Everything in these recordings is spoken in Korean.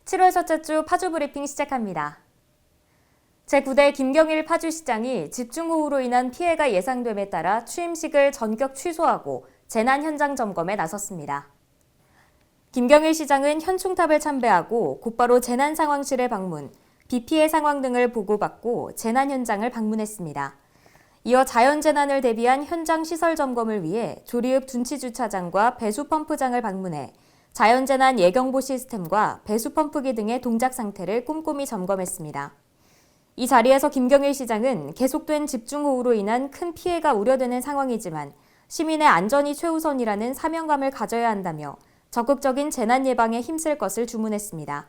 7월 첫째 주 파주 브리핑 시작합니다. 제9대 김경일 파주시장이 집중호우로 인한 피해가 예상됨에 따라 취임식을 전격 취소하고 재난 현장 점검에 나섰습니다. 김경일 시장은 현충탑을 참배하고 곧바로 재난상황실에 방문, 비 피해 상황 등을 보고받고 재난 현장을 방문했습니다. 이어 자연재난을 대비한 현장 시설 점검을 위해 조리읍 둔치주차장과 배수펌프장을 방문해 자연재난 예경보 시스템과 배수펌프기 등의 동작 상태를 꼼꼼히 점검했습니다. 이 자리에서 김경일 시장은 계속된 집중호우로 인한 큰 피해가 우려되는 상황이지만 시민의 안전이 최우선이라는 사명감을 가져야 한다며 적극적인 재난 예방에 힘쓸 것을 주문했습니다.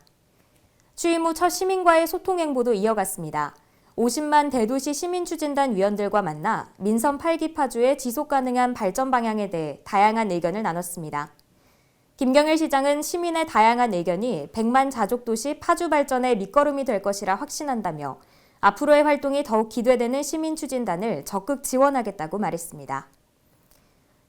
취임 후 첫 시민과의 소통 행보도 이어갔습니다. 50만 대도시 시민추진단 위원들과 만나 민선 8기 파주의 지속가능한 발전 방향에 대해 다양한 의견을 나눴습니다. 김경일 시장은 시민의 다양한 의견이 100만 자족도시 파주 발전의 밑거름이 될 것이라 확신한다며 앞으로의 활동이 더욱 기대되는 시민추진단을 적극 지원하겠다고 말했습니다.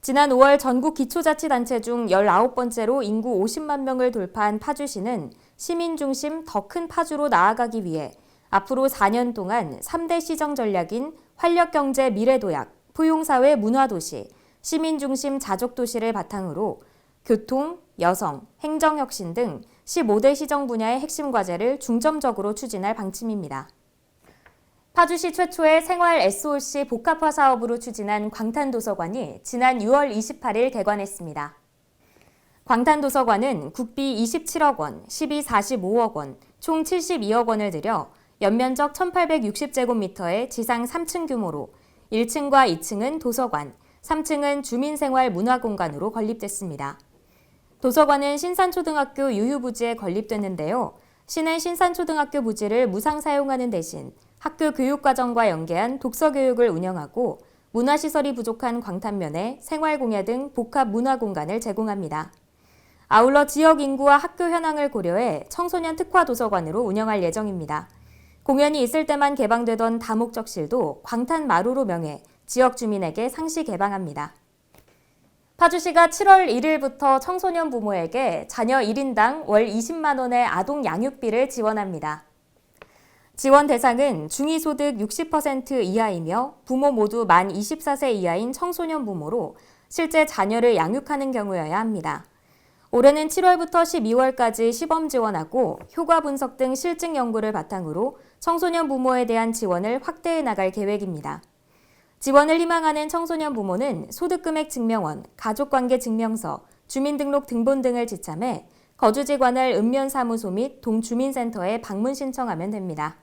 지난 5월 전국 기초자치단체 중 19번째로 인구 50만 명을 돌파한 파주시는 시민 중심 더 큰 파주로 나아가기 위해 앞으로 4년 동안 3대 시정 전략인 활력경제 미래도약, 포용사회 문화도시, 시민중심 자족도시를 바탕으로 교통, 여성, 행정혁신 등 15대 시정 분야의 핵심 과제를 중점적으로 추진할 방침입니다. 파주시 최초의 생활 SOC 복합화 사업으로 추진한 광탄도서관이 지난 6월 28일 개관했습니다. 광탄도서관은 국비 27억 원, 시비 45억 원, 총 72억 원을 들여 연면적 1860제곱미터의 지상 3층 규모로 1층과 2층은 도서관, 3층은 주민생활 문화공간으로 건립됐습니다. 도서관은 신산초등학교 유휴부지에 건립됐는데요. 시는 신산초등학교 부지를 무상 사용하는 대신 학교 교육과정과 연계한 독서교육을 운영하고 문화시설이 부족한 광탄면에 생활공예 등 복합 문화공간을 제공합니다. 아울러 지역 인구와 학교 현황을 고려해 청소년 특화 도서관으로 운영할 예정입니다. 공연이 있을 때만 개방되던 다목적실도 광탄마루로 명해 지역 주민에게 상시 개방합니다. 파주시가 7월 1일부터 청소년 부모에게 자녀 1인당 월 20만 원의 아동 양육비를 지원합니다. 지원 대상은 중위소득 60% 이하이며 부모 모두 만 24세 이하인 청소년 부모로 실제 자녀를 양육하는 경우여야 합니다. 올해는 7월부터 12월까지 시범 지원하고 효과 분석 등 실증 연구를 바탕으로 청소년 부모에 대한 지원을 확대해 나갈 계획입니다. 지원을 희망하는 청소년 부모는 소득금액 증명원, 가족관계 증명서, 주민등록 등본 등을 지참해 거주지 관할 읍면사무소 및 동주민센터에 방문 신청하면 됩니다.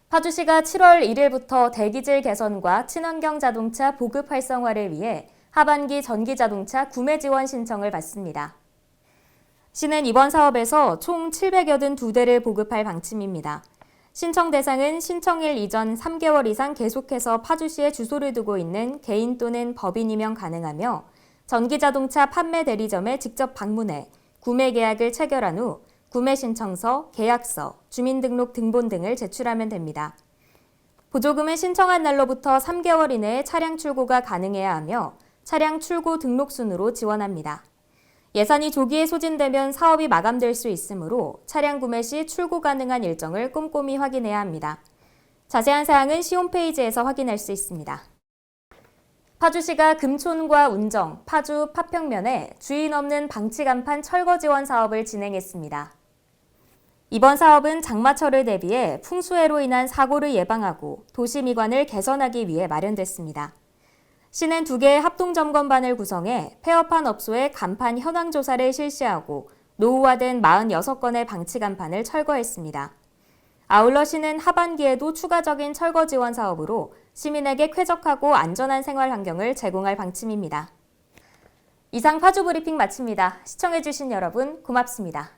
파주시가 7월 1일부터 대기질 개선과 친환경 자동차 보급 활성화를 위해 하반기 전기자동차 구매 지원 신청을 받습니다. 시는 이번 사업에서 총 782대를 보급할 방침입니다. 신청 대상은 신청일 이전 3개월 이상 계속해서 파주시에 주소를 두고 있는 개인 또는 법인이면 가능하며 전기자동차 판매 대리점에 직접 방문해 구매 계약을 체결한 후 구매 신청서, 계약서, 주민등록 등본 등을 제출하면 됩니다. 보조금은 신청한 날로부터 3개월 이내에 차량 출고가 가능해야 하며 차량 출고 등록순으로 지원합니다. 예산이 조기에 소진되면 사업이 마감될 수 있으므로 차량 구매 시 출고 가능한 일정을 꼼꼼히 확인해야 합니다. 자세한 사항은 시 홈페이지에서 확인할 수 있습니다. 파주시가 금촌과 운정, 파주, 파평면에 주인 없는 방치 간판 철거 지원 사업을 진행했습니다. 이번 사업은 장마철을 대비해 풍수해로 인한 사고를 예방하고 도시 미관을 개선하기 위해 마련됐습니다. 시는 2개의 합동점검반을 구성해 폐업한 업소의 간판 현황 조사를 실시하고 노후화된 46건의 방치 간판을 철거했습니다. 아울러 시는 하반기에도 추가적인 철거 지원 사업으로 시민에게 쾌적하고 안전한 생활 환경을 제공할 방침입니다. 이상 파주 브리핑 마칩니다. 시청해주신 여러분 고맙습니다.